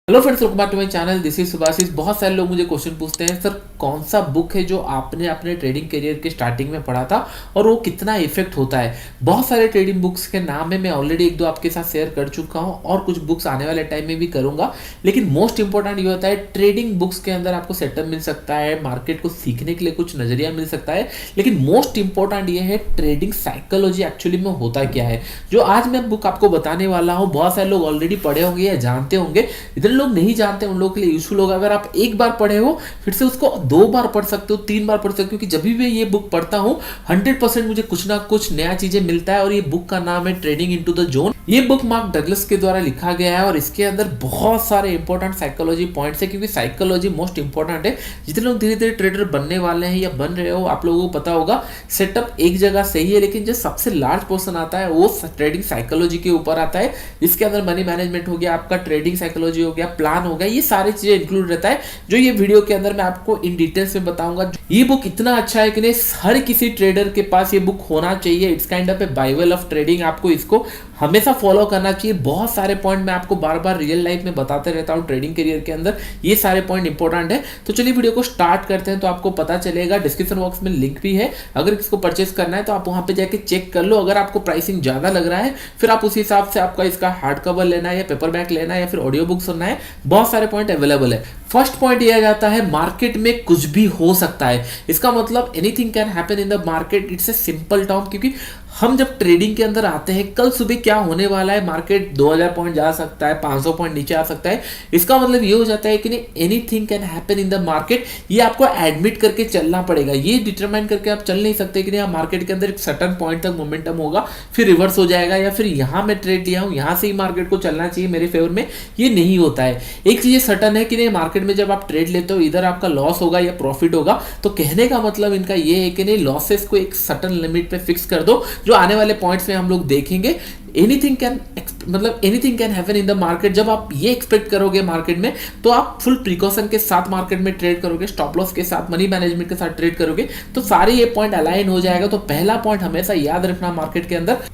Hello friends, welcome back to my channel. This is Subhashis. बहुत सारे लोग मुझे क्वेश्चन पूछते हैं, सर कौन सा बुक है जो आपने अपने ट्रेडिंग करियर के स्टार्टिंग में पढ़ा था और वो कितना इफेक्ट होता है। बहुत सारे ट्रेडिंग बुक्स के नाम है, मैं ऑलरेडी एक दो आपके साथ शेयर कर चुका हूँ और कुछ बुक्स आने वाले टाइम में भी करूंगा। लेकिन मोस्ट इंपॉर्टेंट ये होता है, ट्रेडिंग बुक्स के अंदर आपको सेटअप मिल सकता है, मार्केट को सीखने के लिए कुछ नजरिया मिल सकता है, लेकिन मोस्ट इंपॉर्टेंट ये है ट्रेडिंग साइकोलॉजी एक्चुअली में होता क्या है। जो आज मैं बुक आपको बताने वाला हूँ, बहुत सारे लोग ऑलरेडी पढ़े होंगे या जानते होंगे, इतने लोग नहीं जानते उन लोगों के लिए यूजफुल होगा। अगर आप एक बार पढ़े हो फिर से उसको दो बार पढ़ सकते हो, तीन बार पढ़ सकते हो, क्योंकि जब भी मैं ये बुक पढ़ता हूँ 100% मुझे कुछ ना कुछ नया चीजें मिलता है। और ये बुक का नाम है ट्रेडिंग इनटू द जोन। ये बुक मार्क डगलस के द्वारा लिखा गया है और इसके अंदर बहुत सारे इंपॉर्टेंट साइकोलॉजी पॉइंट्स है, क्योंकि साइकोलॉजी मोस्ट इंपॉर्टेंट है। जितने लोग धीरे धीरे ट्रेडर बनने वाले हैं या बन रहे हो, आप लोगों को पता होगा सेटअप एक जगह सही है, लेकिन जो सबसे लार्ज पोर्शन आता है वो ट्रेडिंग साइकोलॉजी के ऊपर आता है। इसके अंदर मनी मैनेजमेंट हो गया, आपका ट्रेडिंग साइकोलॉजी हो गया, प्लान हो गया, ये सारी चीजें इंक्लूड रहता है, जो ये वीडियो के अंदर मैं आपको इन डिटेल्स में बताऊंगा। ये बुक इतना अच्छा है कि नहीं, हर किसी ट्रेडर के पास ये बुक होना चाहिए। It's kind of A Bible of trading. आपको इसको हमेशा फॉलो करना चाहिए। बहुत सारे पॉइंट मैं आपको बार बार रियल लाइफ में बताते रहता हूँ ट्रेडिंग करियर के अंदर, ये सारे पॉइंट इंपॉर्टेंट है। तो चलिए वीडियो को स्टार्ट करते हैं। तो आपको पता चलेगा, डिस्क्रिप्शन बॉक्स में लिंक भी है, अगर इसको परचेस करना है तो आप वहां पे जाके चेक कर लो। अगर आपको प्राइसिंग ज्यादा लग रहा है फिर आप उसी हिसाब से आपका इसका हार्ड कवर लेना है या पेपर बैक लेना है या फिर ऑडियो बुक सुनना है। बहुत सारे पॉइंट अवेलेबल है। फर्स्ट पॉइंट यह जाता है, मार्केट में कुछ भी हो सकता है। इसका मतलब anything can happen in the market. It's a simple term, क्योंकि हम जब ट्रेडिंग के अंदर आते हैं, कल सुबह क्या होने वाला है, मार्केट 2000 पॉइंट जा सकता है, 500 पॉइंट नीचे आ सकता है। इसका मतलब ये हो जाता है कि नहीं, anything can happen in the market. ये आपको एडमिट करके चलना पड़ेगा। ये डिटरमाइन करके आप चल नहीं सकते कि नहीं मार्केट के अंदर एक सर्टन पॉइंट तक मोमेंटम होगा, फिर रिवर्स हो जाएगा, या फिर यहां मैं ट्रेड लिया हूं यहां से ही मार्केट को चलना चाहिए मेरे फेवर में। ये नहीं होता है। एक चीज सर्टन है कि नहीं, मार्केट में जब आप ट्रेड लेते हो इधर आपका लॉस होगा या प्रॉफिट होगा। तो कहने का मतलब इनका ये है कि नहीं, लॉसेस को एक सर्टन लिमिट पे फिक्स कर दो, जो आने वाले पॉइंट्स में हम लोग देखेंगे। Anything can happen in the market. जब आप ये एक्सपेक्ट करोगे मार्केट में, तो आप फुल प्रिकॉशन के साथ मार्केट में ट्रेड करोगे, स्टॉप लॉस के साथ, मनी मैनेजमेंट के साथ ट्रेड करोगे, तो सारे ये पॉइंट अलाइन हो जाएगा। तो पहला पॉइंट हमेशा याद रखना मार्केट के अंदर।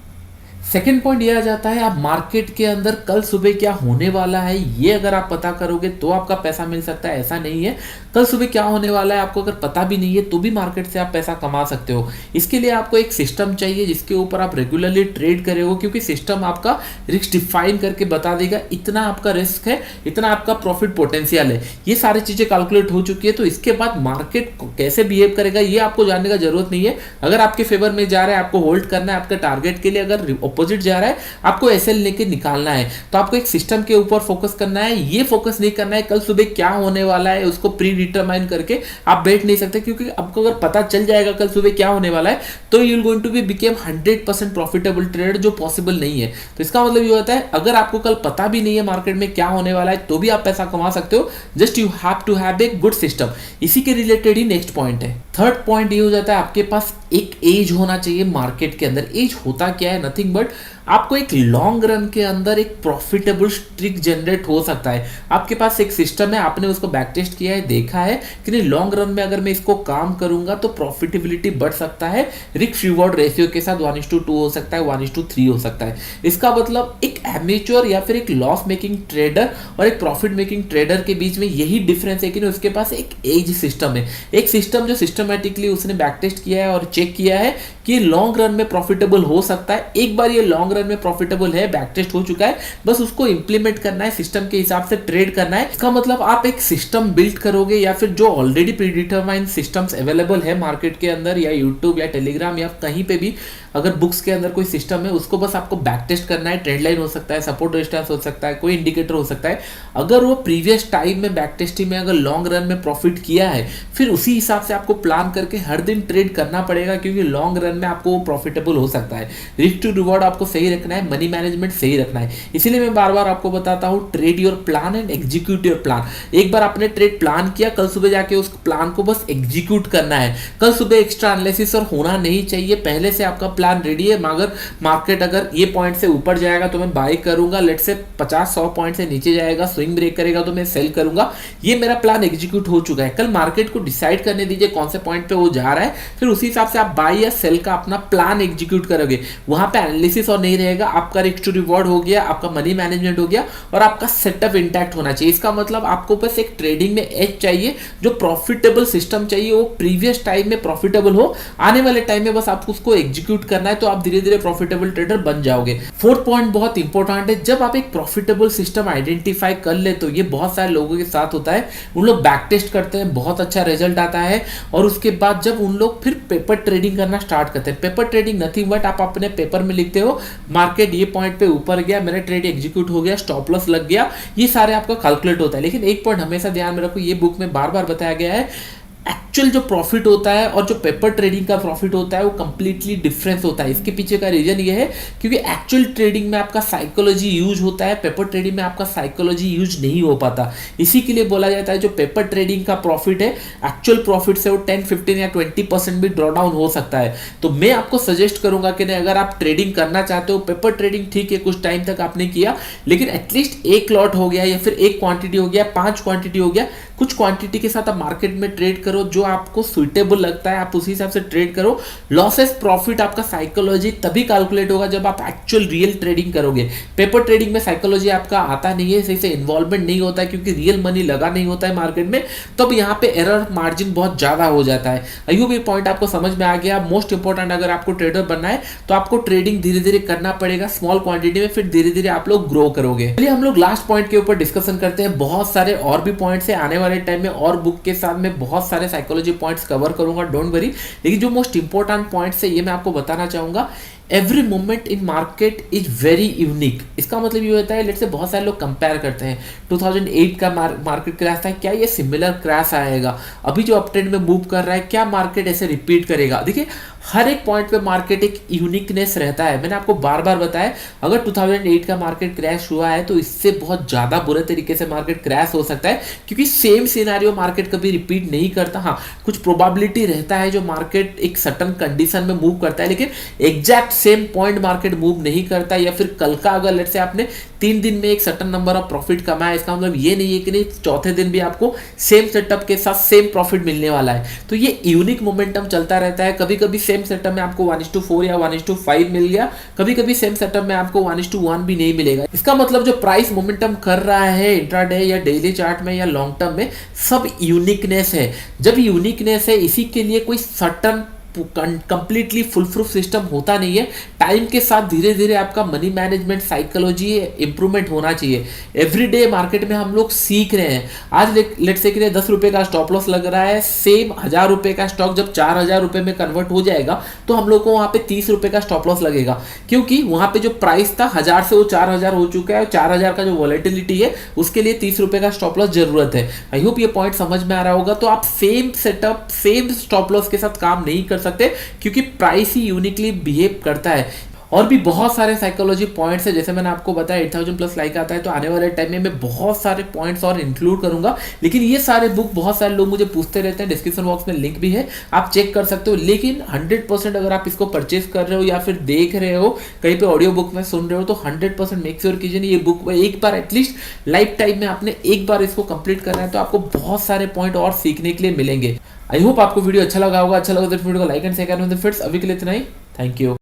सेकेंड पॉइंट यह आ जाता है, आप मार्केट के अंदर कल सुबह क्या होने वाला है ये अगर आप पता करोगे तो आपका पैसा मिल सकता है। ऐसा नहीं है कल सुबह क्या होने वाला है आपको अगर पता भी नहीं है तो भी मार्केट से आप पैसा कमा सकते हो। इसके लिए आपको एक सिस्टम चाहिए जिसके ऊपर आप रेगुलरली ट्रेड करे हो, क्योंकि सिस्टम आपका रिस्क डिफाइन करके बता देगा, इतना आपका रिस्क है, इतना आपका प्रॉफिट पोटेंशियल है। ये सारी चीजें कैलकुलेट हो चुकी है। तो इसके बाद मार्केट कैसे बिहेव करेगा ये आपको जानने का जरूरत नहीं है। अगर आपके फेवर में जा रहा है आपको होल्ड करना है आपका टारगेट के लिए, अगर अपोजिट जा रहा है आपको एसएल लेके निकालना है। तो आपको एक सिस्टम के ऊपर फोकस करना है। ये फोकस नहीं करना है कल सुबह क्या होने वाला है उसको प्री डिटरमाइन करके आप बैठ नहीं सकते, क्योंकि आपको अगर पता चल जाएगा कल सुबह क्या होने वाला है तो you will going to be became 100% profitable trader, जो पॉसिबल नहीं है। तो इसका मतलब ये होता है, अगर आपको कल पता भी नहीं है मार्केट में क्या होने वाला है तो भी आप पैसा कमा सकते हो। Just you have to have a good system. इसी के रिलेटेड ही नेक्स्ट पॉइंट है। थर्ड पॉइंट ये हो जाता है, आपके पास एक एज होना चाहिए मार्केट के अंदर। एज होता क्या है, नथिंग बट आपको एक लॉन्ग रन के अंदर एक प्रॉफिटेबल स्ट्रिक जनरेट हो सकता है। आपके पास एक सिस्टम है, आपने उसको बैक टेस्ट किया है, देखा है कि नहीं लॉन्ग रन में अगर मैं इसको काम करूंगा तो प्रॉफिटेबिलिटी बढ़ सकता है। रिस्क रिवॉर्ड रेशियो के साथ 1:2 हो सकता है, 1:3 हो सकता है। इसका मतलब एक एमेच्योर या फिर एक लॉस मेकिंग ट्रेडर और एक प्रॉफिट मेकिंग ट्रेडर के बीच में यही डिफरेंस है कि उसके पास एक एज सिस्टम है, एक सिस्टम जो सिस्टमेटिकली उसने बैक टेस्ट किया है और चेक किया है कि लॉन्ग रन में प्रॉफिटेबल हो सकता है। एक बार ये लॉन्ग रन में प्रॉफिटेबल है, बैक टेस्ट हो चुका है, बस उसको इंप्लीमेंट करना है, सिस्टम के हिसाब से ट्रेड करना है। इसका मतलब आप एक सिस्टम बिल्ड करोगे, या फिर जो ऑलरेडी प्रीडिटरमाइंड सिस्टम्स अवेलेबल है मार्केट के अंदर या यूट्यूब या टेलीग्राम या कहीं पे भी, अगर बुक्स के अंदर कोई सिस्टम है उसको बस आपको बैक टेस्ट करना है। ट्रेंड लाइन हो सकता है, सपोर्ट रेजिस्टेंस हो सकता है, कोई इंडिकेटर हो सकता है। अगर वो प्रीवियस टाइम में बैक टेस्टिंग में अगर लॉन्ग रन में प्रॉफिट किया है, फिर उसी हिसाब से आपको प्लान करके हर दिन ट्रेड करना पड़ेगा, क्योंकि लॉन्ग रन में आपको प्रॉफिटेबल हो सकता है। रिस्क टू रिवॉर्ड आपको सही रखना है, मनी मैनेजमेंट सही रखना है। इसीलिए मैं बार बार आपको बताता हूं, trade your plan and execute your plan. एक बार आपने ट्रेड प्लान किया, कल सुबह जाके उस प्लान को बस एग्जीक्यूट करना है। कल सुबह एक्स्ट्रा एनालिसिस और होना नहीं चाहिए, पहले से आपका प्लान रेडी है, मगर मार्केट अगर ये पॉइंट से ऊपर जाएगा तो मैं बाय करूंगा, लेट से 50-100 पॉइंट से नीचे जाएगा, स्विंग ब्रेक करेगा तो मैं सेल करूंगा। ये मेरा प्लान एग्जीक्यूट हो चुका है। कल मार्केट को डिसाइड करने दीजिए कौन से पॉइंट पे वो जा रहा है, फिर उसी हिसाब से आप बाय या सेल का अपना प्लान एग्जीक्यूट करोगे। वहां पे एनालिसिस और नहीं रहेगा, आपका रिस्क टू रिवॉर्ड हो गया, आपका मनी मैनेजमेंट हो गया और आपका सेटअप इंटैक्ट होना चाहिए। इसका मतलब आपको बस एक ट्रेडिंग में एज चाहिए, जो प्रॉफिटेबल सिस्टम चाहिए, वो प्रीवियस टाइम में प्रॉफिटेबल हो, आने वाले टाइम में बस आपको उसको एग्जीक्यूट करना है, तो आप धीरे धीरे प्रॉफिटेबल ट्रेडर बन जाओगे। फोर्थ पॉइंट बहुत इंपॉर्टेंट है, जब आप एक प्रॉफिटेबल सिस्टम आइडेंटिफाई कर ले, तो ये बहुत सारे लोगों के साथ होता है, उन लोग बैक टेस्ट करते हैं, बहुत अच्छा रिजल्ट आता है और उसके बाद जब उन लोग फिर पेपर ट्रेडिंग करना स्टार्ट करते हैं। पेपर ट्रेडिंग नथिंग बट आप अपने पेपर में लिखते हो मार्केट ये पॉइंट पे ऊपर गया, मेरा ट्रेड एग्जीक्यूट हो गया, स्टॉप लॉस लग गया, ये सारे आपका कैलकुलेट होता है। लेकिन एक पॉइंट हमेशा ध्यान में रखो, ये बुक में बार बार बताया गया है, एक्चुअल जो प्रॉफिट होता है और जो पेपर ट्रेडिंग का प्रॉफिट होता है वो कंप्लीटली डिफरेंस होता है। इसके पीछे का रीजन ये है क्योंकि एक्चुअल ट्रेडिंग में आपका साइकोलॉजी यूज होता है, पेपर ट्रेडिंग में आपका साइकोलॉजी यूज नहीं हो पाता। इसी के लिए बोला जाता है जो पेपर ट्रेडिंग का प्रॉफिट है, एक्चुअल प्रॉफिट से वो 10, 15 या 20% भी ड्रॉ डाउन हो सकता है। तो मैं आपको सजेस्ट करूंगा कि नहीं, अगर आप ट्रेडिंग करना चाहते हो, पेपर ट्रेडिंग ठीक है कुछ टाइम तक आपने किया, लेकिन एटलीस्ट एक लॉट हो गया या फिर एक क्वांटिटी हो गया, 5 क्वांटिटी हो गया, कुछ क्वांटिटी के साथ आप मार्केट में ट्रेड करो, जो आपको सुइटेबल लगता है आप उसी हिसाब से ट्रेड करो। लॉसेस प्रॉफिट आपका साइकोलॉजी तभी कैलकुलेट होगा जब आप एक्चुअल रियल ट्रेडिंग करोगे। पेपर ट्रेडिंग में साइकोलॉजी आपका आता नहीं है, सही से इन्वॉल्वमेंट नहीं होता है क्योंकि रियल मनी लगा नहीं होता है मार्केट में, तब यहाँ पे एरर मार्जिन बहुत ज्यादा हो जाता है। आई होप ये पॉइंट आपको समझ में आ गया। मोस्ट इंपॉर्टेंट, अगर आपको ट्रेडर बनना है तो आपको ट्रेडिंग धीरे धीरे करना पड़ेगा, स्मॉल क्वांटिटी में, फिर धीरे धीरे आप लोग ग्रो करोगे। चलिए हम लोग लास्ट पॉइंट के ऊपर डिस्कशन करते हैं। बहुत सारे और भी पॉइंट्स है, आने वाले टाइम में और बुक के साथ में बहुत सारे साइकोलॉजी पॉइंट्स कवर करूंगा, डोंट वरी। लेकिन जो मोस्ट इंपॉर्टेंट पॉइंट्स है ये मैं आपको बताना चाहूंगा। Every moment in market is very unique. इसका मतलब ये होता है, लेट्स से बहुत सारे लोग कंपेयर करते हैं 2008 का मार्केट क्रैश था, क्या ये सिमिलर क्रैश आएगा? अभी जो अप ट्रेंड में मूव कर रहा है, क्या मार्केट ऐसे रिपीट करेगा? देखिए हर एक पॉइंट पे मार्केट एक यूनिकनेस रहता है। मैंने आपको बार बार बताया, अगर 2008 का मार्केट क्रैश हुआ है तो इससे बहुत ज़्यादा बुरे तरीके से मार्केट क्रैश हो सकता है, क्योंकि सेम सिनेरियो मार्केट कभी रिपीट नहीं करता। हाँ, कुछ प्रोबेबिलिटी रहता है जो मार्केट एक सर्टन कंडीशन में मूव करता है, लेकिन exact same point market move नहीं करता। या फिर कल का अगर लेट्स से आपने 3 दिन में एक सर्टन नंबर ऑफ प्रॉफिट कमाया, इसका मतलब ये नहीं है कि नहीं चौथे दिन भी आपको सेम सेटअप के साथ सेम प्रॉफिट मिलने वाला है। तो ये यूनिक मोमेंटम चलता रहता है। कभी कभी सेम सेटअप में आपको 1:4 या 1:5 मिल गया, कभी कभी सेम सेटअप में आपको 1:1 भी नहीं मिलेगा। इसका मतलब जो प्राइस मोमेंटम कर रहा है इंट्राडे या डेली चार्ट में या लॉन्ग टर्म में, सब यूनिकनेस है। जब यूनिकनेस है, इसी के लिए कोई certain completely full proof system होता नहीं है। टाइम के साथ धीरे धीरे आपका मनी मैनेजमेंट साइकोलॉजी इंप्रूवमेंट होना चाहिए। एवरीडे मार्केट में हम लोग सीख रहे हैं। आज लेट्स से कि 10 रुपए का स्टॉप लॉस लग रहा है, सेम 1000 रुपए का स्टॉक जब 4000 रुपए में कन्वर्ट हो जाएगा तो हम लोग को वहां पे 30 रुपए का स्टॉप लॉस लगेगा, क्योंकि वहां पे जो प्राइस था 1000 से वो 4000 हो चुका है। 4000 का जो वॉलेटिलिटी है उसके लिए 30 रुपए का स्टॉप लॉस जरूरत है। आई होप ये पॉइंट समझ में आ रहा होगा। तो आप same setup same stop loss के साथ काम नहीं कर सकते, क्योंकि प्राइस ही यूनिकली बिहेव करता है। और भी बहुत सारे साइकोलॉजी पॉइंट्स है, जैसे मैंने आपको बताया 8000 प्लस लाइक आता है, तो आने वाले टाइम में मैं बहुत सारे पॉइंट्स और इंक्लूड करूंगा। लेकिन ये सारे बुक बहुत सारे लोग मुझे पूछते रहते हैं, डिस्क्रिप्शन बॉक्स में लिंक भी है, आप चेक कर सकते हो। लेकिन 100% अगर आप इसको परचेज कर रहे हो या फिर देख रहे हो कहीं पे ऑडियो बुक में सुन रहे हो, तो 100% मेक श्योर कीजिए ये बुक एक बार एटलीस्ट लाइफ टाइम में आपने एक बार इसको कंप्लीट करना है, तो आपको बहुत सारे पॉइंट और सीखने के लिए मिलेंगे। आई होप आपको वीडियो अच्छा लगा होगा। अच्छा लगा तो वीडियो को लाइक एंड शेयर करना। फ्रेंड्स अभी के लिए इतना ही, थैंक यू।